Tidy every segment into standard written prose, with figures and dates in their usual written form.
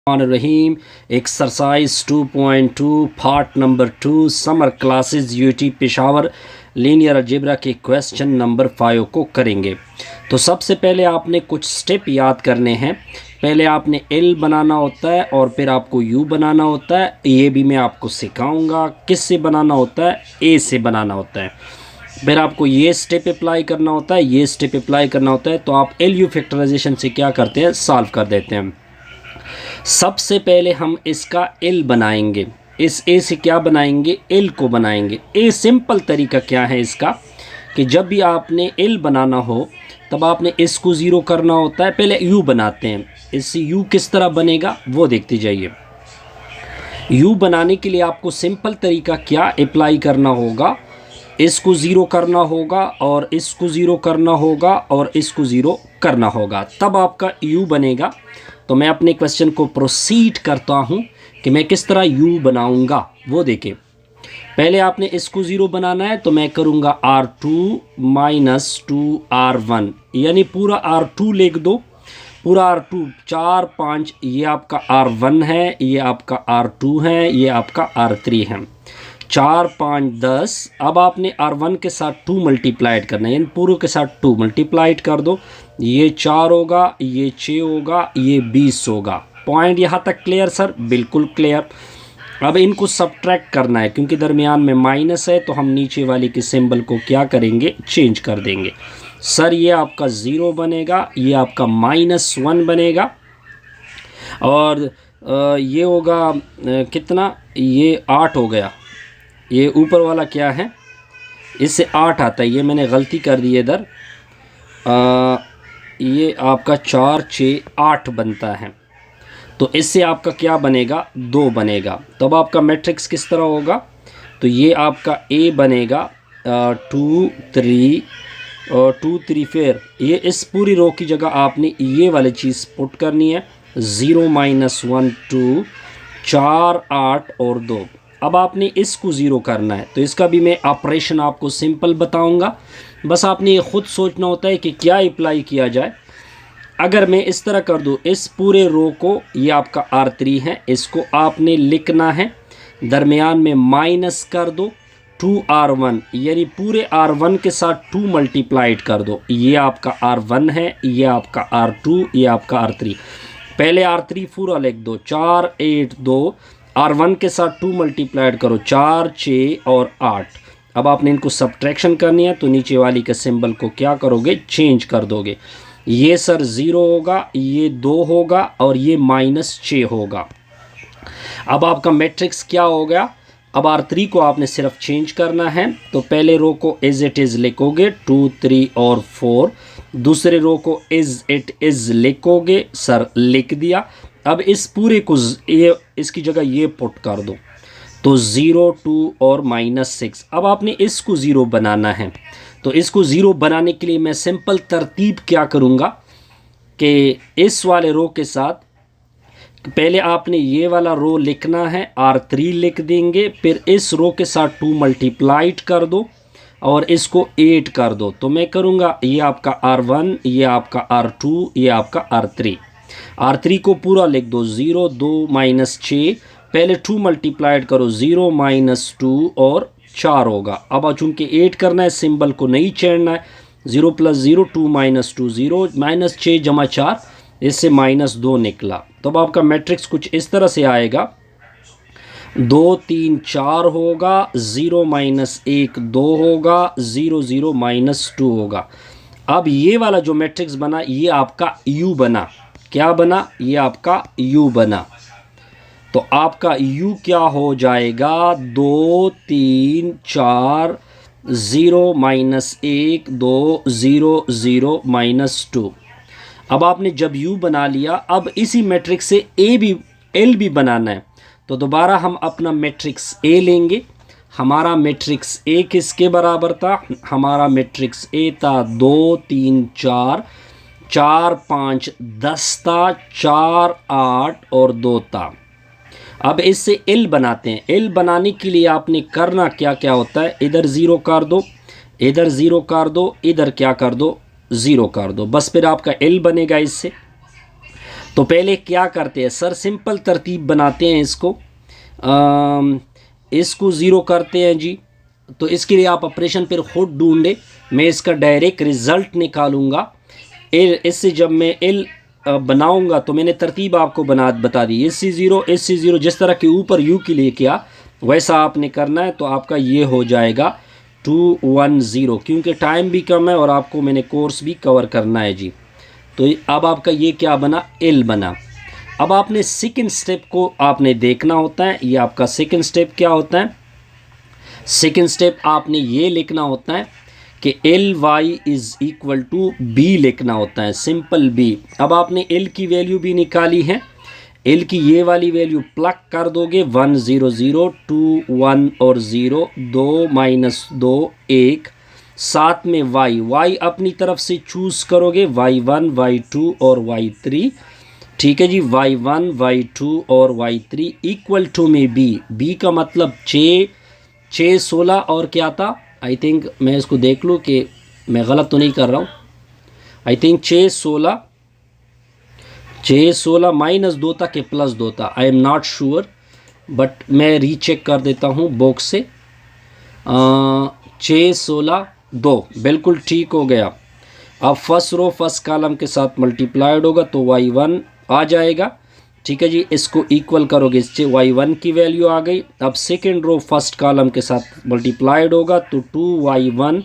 रहीम exercise 2.2 part number 2 summer classes UT Peshawar linear algebra के question number 5 को करेंगे। तो सबसे पहले आपने कुछ स्टेप याद करने हैं। पहले आपने एल बनाना होता है और फिर आपको यू बनाना होता है। ये भी मैं आपको सिखाऊंगा किस से बनाना होता है, ए से बनाना होता है। फिर आपको ये स्टेप अप्लाई करना होता है, ये स्टेप अप्लाई करना होता है। तो आप एल यू फैक्टराइजेशन से क्या करते हैं, सॉल्व कर देते हैं। सबसे पहले हम इसका एल बनाएंगे। इस ए से क्या बनाएंगे, एल को बनाएंगे। ए सिंपल तरीका क्या है इसका कि जब भी आपने एल बनाना हो तब आपने इसको ज़ीरो करना होता है। पहले यू बनाते हैं। इससे यू किस तरह बनेगा वो देखते जाइए। यू बनाने के लिए आपको सिंपल तरीका क्या अप्लाई करना होगा, इसको ज़ीरो करना होगा और इसको ज़ीरो करना होगा और इसको ज़ीरो करना होगा, तब आपका यू बनेगा। तो मैं अपने क्वेश्चन को प्रोसीड करता हूं कि मैं किस तरह यू बनाऊंगा वो देखें। पहले आपने इसको ज़ीरो बनाना है तो मैं करूंगा R2 माइनस 2R1, यानी पूरा R2 लिख दो। पूरा R2 4 5, ये आपका R1 है, ये आपका R2 है, ये आपका R3 है। 4 5 10। अब आपने R1 के साथ 2 मल्टीप्लाइड करना है, इन पूरों के साथ 2 मल्टीप्लाइड कर दो। ये 4 होगा, ये 6 होगा, ये 20 होगा। पॉइंट यहाँ तक क्लियर सर? बिल्कुल क्लियर। अब इनको सब्ट्रैक्ट करना है क्योंकि दरमियान में माइनस है, तो हम नीचे वाले के सिंबल को क्या करेंगे, चेंज कर देंगे। सर ये आपका 0 बनेगा, ये आपका -1 बनेगा और ये होगा कितना, ये 8 हो गया। ये ऊपर वाला क्या है, इससे 8 आता है, ये मैंने गलती कर दी इधर। ये आपका 4 6 8 बनता है। तो इससे आपका क्या बनेगा, 2 बनेगा। तब आपका मैट्रिक्स किस तरह होगा, तो ये आपका ए बनेगा 2 3 और 2 3। फिर ये इस पूरी रो की जगह आपने ये वाली चीज़ पुट करनी है, 0 -1 2 4 8 और 2। अब आपने इसको ज़ीरो करना है, तो इसका भी मैं ऑपरेशन आपको सिंपल बताऊंगा। बस आपने ये ख़ुद सोचना होता है कि क्या अप्लाई किया जाए। अगर मैं इस तरह कर दूँ, इस पूरे रो को, ये आपका R3 है, इसको आपने लिखना है, दरमियान में माइनस कर दो 2R1, यानी पूरे R1 के साथ 2 मल्टीप्लाइड कर दो। ये आपका R1 है, ये आपका R2, ये आपका R3। पहले R3 पूरा लिख दो, 4 8 2। R1 के साथ 2 मल्टीप्लाइड करो, 4 6 और 8। अब आपने इनको सब्ट्रैक्शन करनी है, तो नीचे वाली के सिंबल को क्या करोगे, चेंज कर दोगे। ये सर 0 होगा, ये 2 होगा और ये -6 होगा। अब आपका मैट्रिक्स क्या हो गया। अब R3 को आपने सिर्फ चेंज करना है, तो पहले रो को एज इट इज़ लिखोगे 2 3 और 4। दूसरे रो को एज इट इज़ लिखोगे, सर लिख दिया। अब इस पूरे को ये इसकी जगह ये पुट कर दो, तो 0 2 और -6। अब आपने इसको 0 बनाना है, तो इसको 0 बनाने के लिए मैं सिंपल तरतीब क्या करूँगा कि इस वाले रो के साथ पहले आपने ये वाला रो लिखना है, R3 लिख देंगे। फिर इस रो के साथ 2 मल्टीप्लाइड कर दो और इसको 8 कर दो। तो मैं करूँगा, ये आपका R1, ये आपका R2, ये आपका R3। R3 को पूरा लिख दो, 0 2 -6। पहले 2 मल्टीप्लाइड करो, 0 -2 और 4 होगा। अब चूँकि 8 करना है, सिंबल को नहीं छेड़ना है। 0 + 0 2 -2 0 -6 = 4, इससे -2 निकला। तो अब आपका मैट्रिक्स कुछ इस तरह से आएगा, 2 3 4 होगा, 0 -1 2 होगा, 0 0 -2 होगा। अब ये वाला जो मैट्रिक्स बना, ये आपका यू बना। क्या बना, ये आपका यू बना। तो आपका यू क्या हो जाएगा, 2 3 4 0 -1 2 0 0 -2। अब आपने जब यू बना लिया, अब इसी मैट्रिक्स से ए भी एल भी बनाना है। तो दोबारा हम अपना मैट्रिक्स ए लेंगे। हमारा मैट्रिक्स ए किसके बराबर था, हमारा मैट्रिक्स ए था 2 3 4 4 5 10 था, 4 8 और 2 था। अब इससे एल बनाते हैं। एल बनाने के लिए आपने करना क्या क्या होता है, इधर 0 कर दो, इधर 0 कर दो, इधर क्या कर दो, 0 कर दो, बस फिर आपका एल बनेगा इससे। तो पहले क्या करते हैं सर, सिंपल तरतीब बनाते हैं इसको 0 करते हैं जी। तो इसके लिए आप ऑपरेशन फिर खुद ढूंढे, मैं इसका डायरेक्ट रिज़ल्ट निकालूंगा। इससे जब मैं एल बनाऊंगा तो मैंने तरतीब आपको बता दी, SC0 जिस तरह के ऊपर यू के लिए किया वैसा आपने करना है। तो आपका ये हो जाएगा 210, क्योंकि टाइम भी कम है और आपको मैंने कोर्स भी कवर करना है जी। तो अब आपका ये क्या बना, एल बना। अब आपने सेकंड स्टेप को आपने देखना होता है। ये आपका सेकंड स्टेप क्या होता है, सेकंड स्टेप आपने ये लिखना होता है कि L Y is equal to B लिखना होता है, सिंपल बी। अब आपने एल की वैल्यू भी निकाली है, एल की ये वाली वैल्यू प्लग कर दोगे 1 0 0 2 1 और 0 2 -2 1, साथ में वाई अपनी तरफ से चूज़ करोगे y1 y2 और y3, ठीक है जी। y1 y2 और y3 इक्वल टू में बी का मतलब 6 16 और क्या था, आई थिंक मैं इसको देख लूँ कि मैं गलत तो नहीं कर रहा हूँ। आई थिंक 6 16 -2 था कि +2 था, I am not sure, but मैं रीचेक कर देता हूँ बॉक्स से। 6 16 2 बिल्कुल ठीक हो गया। अब फर्स्ट रो फर्स्ट कॉलम के साथ मल्टीप्लाइड होगा तो y1 आ जाएगा, ठीक है जी। इसको इक्वल करोगे, इससे y1 की वैल्यू आ गई। अब सेकेंड रो फर्स्ट कॉलम के साथ मल्टीप्लाइड होगा तो 2y1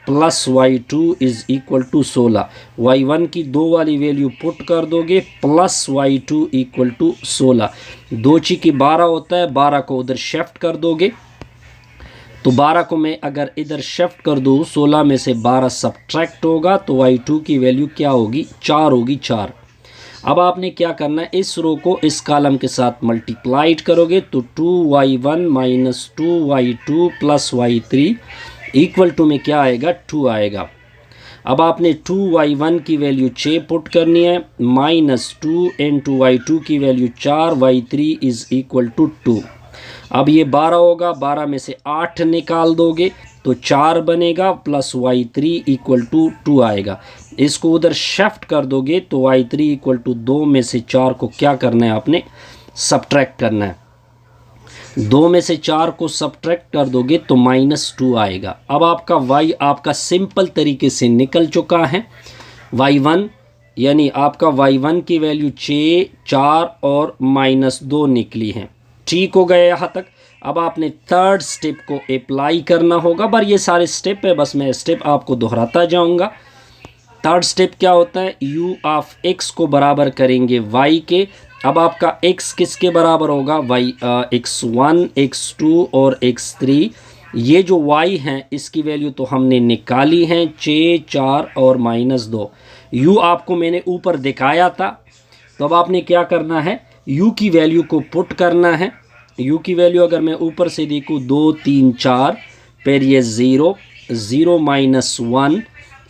plus y2 is equal to 16। y1 की 2 वाली वैल्यू पुट कर दोगे प्लस y2 इक्वल टू 16। 2 × 12 होता है, 12 को उधर शिफ्ट कर दोगे तो 12 को मैं अगर इधर शिफ्ट कर दूँ 16 में से 12 सब्ट्रैक्ट होगा तो y2 की वैल्यू क्या होगी, 4 होगी, 4। अब आपने क्या करना है, इस रो को इस कॉलम के साथ मल्टीप्लाइड करोगे तो 2y1 minus 2y2 plus y3 equal to में क्या आएगा, 2 आएगा। अब आपने 2y1 की वैल्यू 6 पुट करनी है, माइनस 2 इंटू y2 की value 4, y3 is equal to 2। अब ये 12 होगा, 12 में से 8 निकाल दोगे तो 4 बनेगा, प्लस y3 इक्वल टू 2 आएगा। इसको उधर शिफ्ट कर दोगे तो y3 इक्वल टू 2 में से 4 को क्या करना है, आपने सब्ट्रैक्ट करना है। 2 में से 4 को सब्ट्रैक्ट कर दोगे तो -2 आएगा। अब आपका y आपका सिंपल तरीके से निकल चुका है। y1 यानी आपका y1 की वैल्यू 6 4 और -2 निकली है, ठीक हो गया यहाँ तक। अब आपने थर्ड स्टेप को अप्लाई करना होगा, पर ये सारे स्टेप है, बस मैं स्टेप आपको दोहराता जाऊँगा। थर्ड स्टेप क्या होता है, u ऑफ x को बराबर करेंगे y के। अब आपका x किसके बराबर होगा, x1 x2 और x3। ये जो y हैं इसकी वैल्यू तो हमने निकाली है, 6 4 और -2। u आपको मैंने ऊपर दिखाया था, तो अब आपने क्या करना है, u की वैल्यू को पुट करना है। u की वैल्यू अगर मैं ऊपर से देखूँ 2 3 4, फिर ये 0 0 -1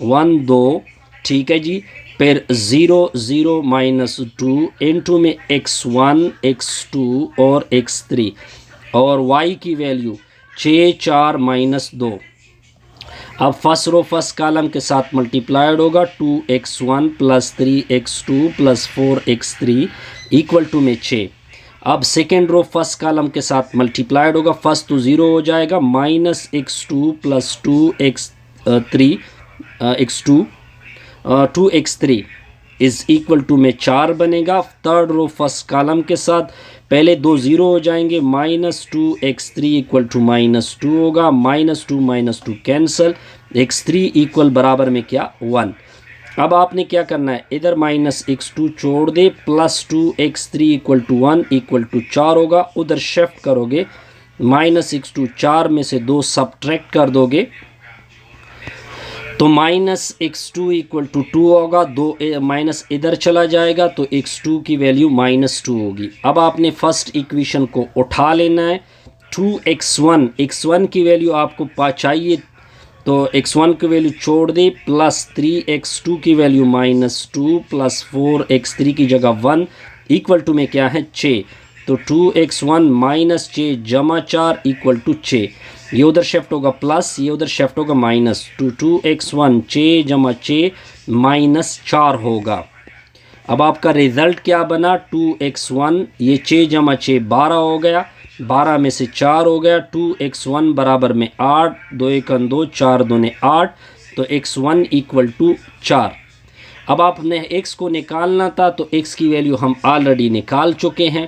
1 2, ठीक है जी। फिर 0 0 -2 इंटू में x1 x2 और x3 और y की वैल्यू 6 4 -2। अब फर्स्ट रो फर्स्ट कॉलम के साथ मल्टीप्लाइड होगा 2x1 plus 3x2 plus 4x3 equal to में 6। अब सेकेंड रो फर्स्ट कॉलम के साथ मल्टीप्लाइड होगा, फर्स्ट तो 0 हो जाएगा, -x2 plus 2x3 is equal to में 4 बनेगा। थर्ड रो फर्स्ट कॉलम के साथ पहले 2 0 हो जाएंगे, -2x3 इक्वल टू -2 होगा, -2 कैंसल, x3 इक्वल बराबर में क्या, 1। अब आपने क्या करना है, इधर -x2 छोड़ दे, +2x3 equal to 1 equal to 4 होगा। उधर शिफ्ट करोगे, -x2 4 में से 2 सब्ट्रैक्ट कर दोगे तो -x2 इक्वल टू 2 होगा, 2 माइनस इधर चला जाएगा तो x2 की वैल्यू -2 होगी। अब आपने फर्स्ट इक्वेशन को उठा लेना है, 2x1 की वैल्यू आपको चाहिए तो x1 की वैल्यू छोड़ दे, प्लस 3x2 की वैल्यू -2 प्लस 4x3 की जगह 1 इक्वल टू में क्या है, 6। तो 2x1 माइनस 6 जमा 4 इक्वल टू 6। ये उधर शिफ्ट होगा प्लस, ये उधर शिफ्ट होगा माइनस, 2x1 6 जमा 6 -4 होगा। अब आपका रिज़ल्ट क्या बना 2x1, ये 6 जमा 6 12 हो गया, 12 में से 4 हो गया, 2x1 बराबर में 8, 2 1 2, 4 2 8, तो x1 इक्वल टू 4। अब आपने x को निकालना था तो x की वैल्यू हम ऑलरेडी निकाल चुके हैं,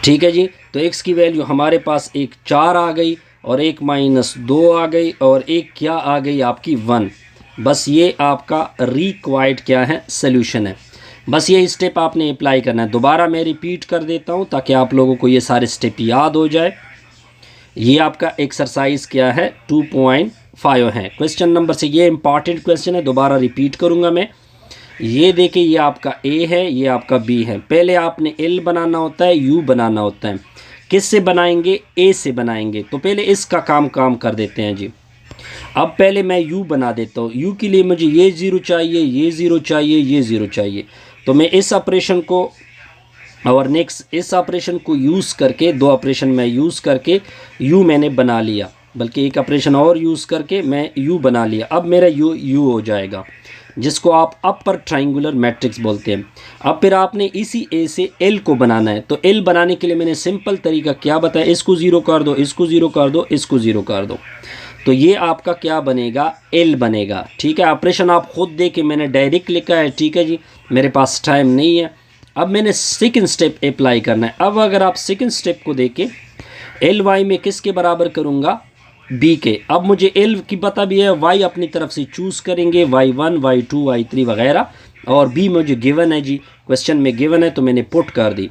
ठीक है जी। तो x की वैल्यू हमारे पास एक 4 आ गई और एक -2 आ गई और एक क्या आ गई आपकी 1। बस ये आपका रिक्वायर्ड क्या है सॉल्यूशन है। बस ये स्टेप आपने अप्लाई करना है। दोबारा मैं रिपीट कर देता हूँ ताकि आप लोगों को ये सारे स्टेप याद हो जाए। ये आपका एक्सरसाइज क्या है 2.5 है। क्वेश्चन नंबर से ये इंपॉर्टेंट क्वेश्चन है, दोबारा रिपीट करूँगा मैं। ये देखिए, ये आपका ए है, ये आपका बी है। पहले आपने एल बनाना होता है, यू बनाना होता है। किससे बनाएंगे? ए से बनाएंगे। तो पहले इसका काम कर देते हैं जी। अब पहले मैं यू बना देता हूँ। यू के लिए मुझे ये 0 चाहिए, ये 0 चाहिए, ये 0 चाहिए। तो मैं इस ऑपरेशन को और नेक्स्ट इस ऑपरेशन को यूज़ करके, दो ऑपरेशन मैं यूज़ करके यू मैंने बना लिया, बल्कि एक ऑपरेशन और यूज़ करके मैं यू बना लिया। अब मेरा यू हो जाएगा, जिसको आप अपर ट्राइंगुलर मैट्रिक्स बोलते हैं। अब फिर आपने इसी ए से एल को बनाना है। तो एल बनाने के लिए मैंने सिंपल तरीका क्या बताया, इसको 0 कर दो, इसको 0 कर दो, इसको 0 कर दो, तो ये आपका क्या बनेगा? एल बनेगा। ठीक है, ऑपरेशन आप खुद देखें, मैंने डायरेक्ट लिखा है, ठीक है जी, मेरे पास टाइम नहीं है। अब मैंने सेकंड स्टेप अप्लाई करना है। अब अगर आप सेकंड स्टेप को देखें, एल वाई में किसके बराबर करूँगा? बी के। अब मुझे एल की पता भी है, वाई अपनी तरफ से चूज़ करेंगे, y1 y2 y3 वगैरह, और बी मुझे गिवन है जी, क्वेश्चन में गिवन है तो मैंने पुट कर दी।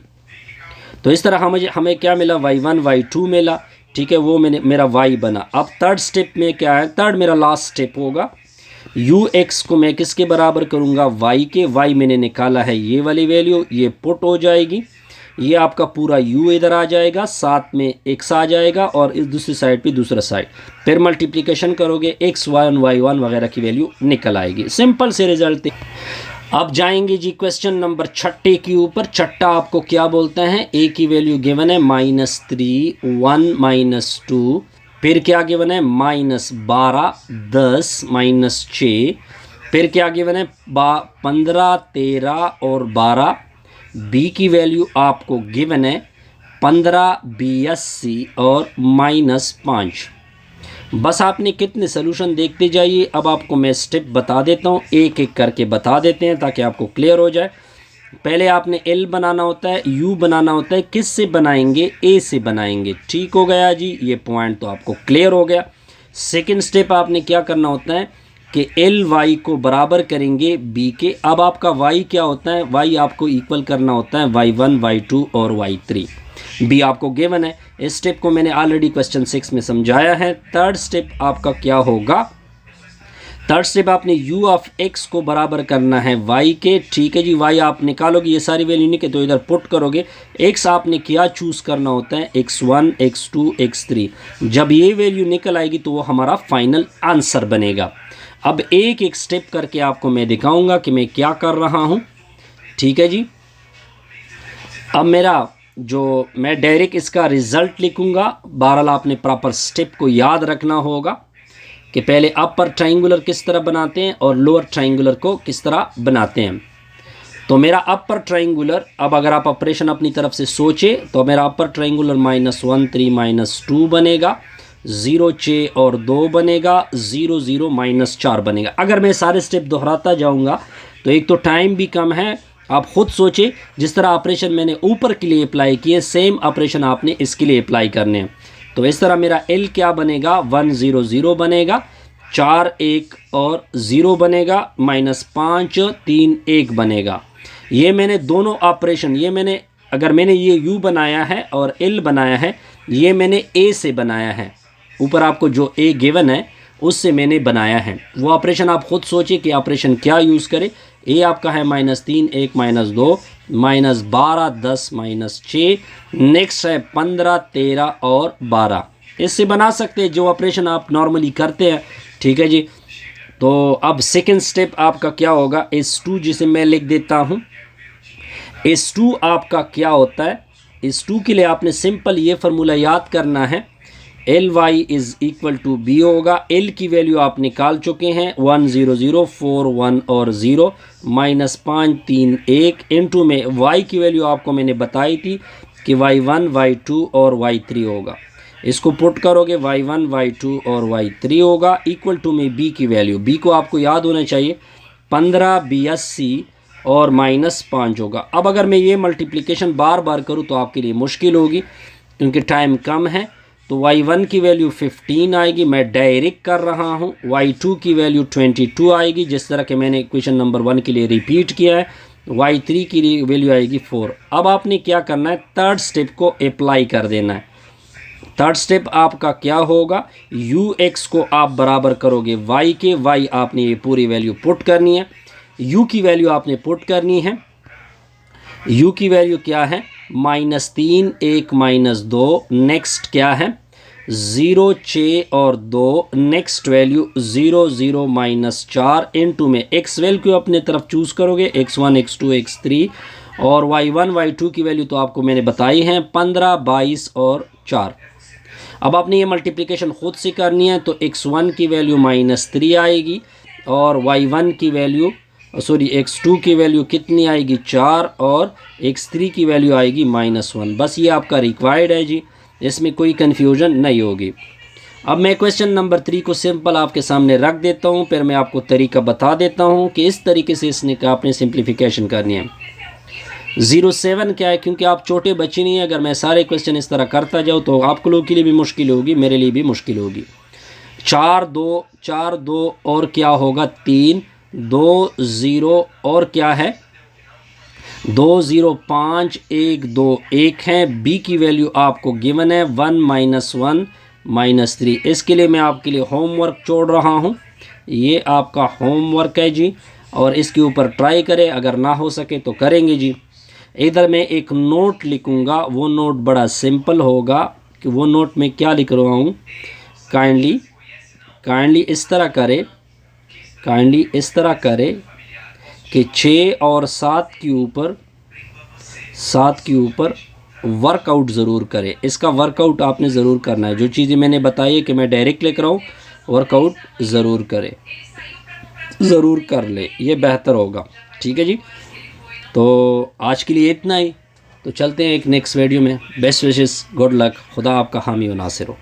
तो इस तरह हमें क्या मिला? y1 y2 मिला, ठीक है, वो मेरा y बना। अब थर्ड स्टेप में क्या है? थर्ड मेरा लास्ट स्टेप होगा, यू एक्स को मैं किसके बराबर करूँगा? y के। y मैंने निकाला है ये वाली वैल्यू, ये पुट हो जाएगी, ये आपका पूरा u इधर आ जाएगा, साथ में x आ जाएगा और इस दूसरी साइड पे दूसरा साइड, फिर मल्टीप्लिकेशन करोगे x1 y1 वगैरह की वैल्यू निकल आएगी। सिंपल से रिजल्ट। अब जाएंगे जी क्वेश्चन नंबर 6 के ऊपर। छठा आपको क्या बोलते हैं? a की वैल्यू गिवन है -3, 1 -2, फिर क्या गिवन है? -12, 10, -6, फिर क्या गिवन है? 15, 13 और 12। b की वैल्यू आपको गिवन है 15, 82 और -5। बस आपने कितने सोल्यूशन देखते जाइए। अब आपको मैं स्टेप बता देता हूँ, एक एक करके बता देते हैं ताकि आपको क्लियर हो जाए। पहले आपने एल बनाना होता है, यू बनाना होता है। किस से बनाएंगे? ए से बनाएंगे। ठीक हो गया जी, ये पॉइंट तो आपको क्लियर हो गया। सेकंड स्टेप आपने क्या करना होता है कि एल वाई को बराबर करेंगे बी के। अब आपका वाई क्या होता है? वाई आपको इक्वल करना होता है y1 y2 और y3। बी आपको गिवन है। इस स्टेप को मैंने ऑलरेडी क्वेश्चन 6 में समझाया है। थर्ड स्टेप आपका क्या होगा? थर्ड स्टेप आपने u ऑफ x को बराबर करना है y के। ठीक है जी, y आप निकालोगे, ये सारी वैल्यू निकले तो इधर पुट करोगे। x आपने क्या चूज़ करना होता है? x1 x2 x3। जब ये वैल्यू निकल आएगी तो वो हमारा फाइनल आंसर बनेगा। अब एक एक स्टेप करके आपको मैं दिखाऊंगा कि मैं क्या कर रहा हूँ। ठीक है जी, अब मेरा जो मैं डायरेक्ट इसका रिज़ल्ट लिखूंगा। बहरहाल आपने प्रॉपर स्टेप को याद रखना होगा कि पहले अपर ट्राइंगुलर किस तरह बनाते हैं और लोअर ट्राइंगुलर को किस तरह बनाते हैं। तो मेरा अपर ट्राइंगुलर, अब अगर आप ऑपरेशन अपनी तरफ से सोचें तो मेरा अपर ट्राइंगुलर -1 3 -2 बनेगा, 0 6 और 2 बनेगा, 0 0 -4 बनेगा। अगर मैं सारे स्टेप दोहराता जाऊंगा तो एक तो टाइम भी कम है। आप खुद सोचें, जिस तरह ऑपरेशन मैंने ऊपर के लिए अप्लाई किए, सेम ऑपरेशन आपने इसके लिए अप्लाई करने हैं। तो इस तरह मेरा एल क्या बनेगा? 1 0 0 बनेगा, 4 1 और 0 बनेगा, -5 3 1 बनेगा। ये मैंने दोनों ऑपरेशन, ये मैंने अगर मैंने ये यू बनाया है और एल बनाया है, ये मैंने ए से बनाया है। ऊपर आपको जो ए गिवन है उससे मैंने बनाया है। वो ऑपरेशन आप खुद सोचिए कि ऑपरेशन क्या यूज़ करें। ए आपका है -3 1 -2, -12 10 -6, नेक्स्ट है 15 13 और 12। इससे बना सकते हैं जो ऑपरेशन आप नॉर्मली करते हैं। ठीक है जी, तो अब सेकंड स्टेप आपका क्या होगा? S2 जिसे मैं लिख देता हूँ। S2 आपका क्या होता है? S2 के लिए आपने सिंपल ये फार्मूला याद करना है L Y is equal to B होगा। एल की वैल्यू आप निकाल चुके हैं 1 0 0 4 1 और 0 माइनस 5 3 1 इंटू में वाई की वैल्यू आपको मैंने बताई थी कि y1 y2 और y3 होगा। इसको पुट करोगे y1 y2 और y3 होगा इक्वल टू में b की वैल्यू, b को आपको याद होना चाहिए 15 82 और माइनस 5 होगा। अब अगर मैं ये मल्टीप्लिकेशन बार बार करूँ तो आपके लिए मुश्किल होगी क्योंकि टाइम कम है। तो y1 की वैल्यू 15 आएगी, मैं डायरेक्ट कर रहा हूँ। y2 की वैल्यू 22 आएगी, जिस तरह के मैंने क्वेश्चन नंबर 1 के लिए रिपीट किया है। y3 की वैल्यू आएगी 4। अब आपने क्या करना है, थर्ड स्टेप को अप्लाई कर देना है। थर्ड स्टेप आपका क्या होगा, ux को आप बराबर करोगे y के, y आपने ये पूरी वैल्यू पुट करनी है, u की वैल्यू आपने पुट करनी है। u की वैल्यू क्या है, -3 1 -2, नेक्स्ट क्या है 0 6 और 2, नेक्स्ट वैल्यू 0 0 -4 इंटू में x वैल्यू अपने तरफ चूज़ करोगे x1 x2 x3 और y1 y2 की वैल्यू तो आपको मैंने बताई है 15 22 और 4। अब आपने ये मल्टीप्लिकेशन खुद से करनी है तो x1 की वैल्यू -3 आएगी और y1 की वैल्यू x2 की वैल्यू कितनी आएगी 4 और x3 की वैल्यू आएगी -1। बस ये आपका रिक्वायर्ड है जी, इसमें कोई कन्फ्यूजन नहीं होगी। अब मैं क्वेश्चन नंबर 3 को सिंपल आपके सामने रख देता हूँ, फिर मैं आपको तरीका बता देता हूँ कि इस तरीके से इसने आपने सिंप्लीफिकेशन करनी है। 07 क्या है, क्योंकि आप छोटे बच्चे नहीं हैं, अगर मैं सारे क्वेश्चन इस तरह करता जाऊँ तो आप लोगों के लिए भी मुश्किल होगी, मेरे लिए भी मुश्किल होगी। 4 2 और क्या होगा 3 2 0 और क्या है 2 0 5 1 2 1 है। b की वैल्यू आपको गिवन है 1 -1 -3। इसके लिए मैं आपके लिए होमवर्क छोड़ रहा हूँ, ये आपका होमवर्क है जी, और इसके ऊपर ट्राई करें, अगर ना हो सके तो करेंगे जी। इधर मैं एक नोट लिखूँगा, वो नोट बड़ा सिंपल होगा कि वो नोट में क्या लिख रहा हूँ, काइंडली इस तरह करें कि 6 और 7 के ऊपर वर्कआउट ज़रूर करें। इसका वर्कआउट आपने ज़रूर करना है, जो चीज़ें मैंने बताई है कि मैं डायरेक्ट लिख रहा हूँ, वर्कआउट ज़रूर करें, ज़रूर कर ले, ये बेहतर होगा। ठीक है जी, तो आज के लिए इतना ही, तो चलते हैं एक नेक्स्ट वीडियो में। बेस्ट विशेस, गुड लक, खुदा आपका हामी व नासिर हो।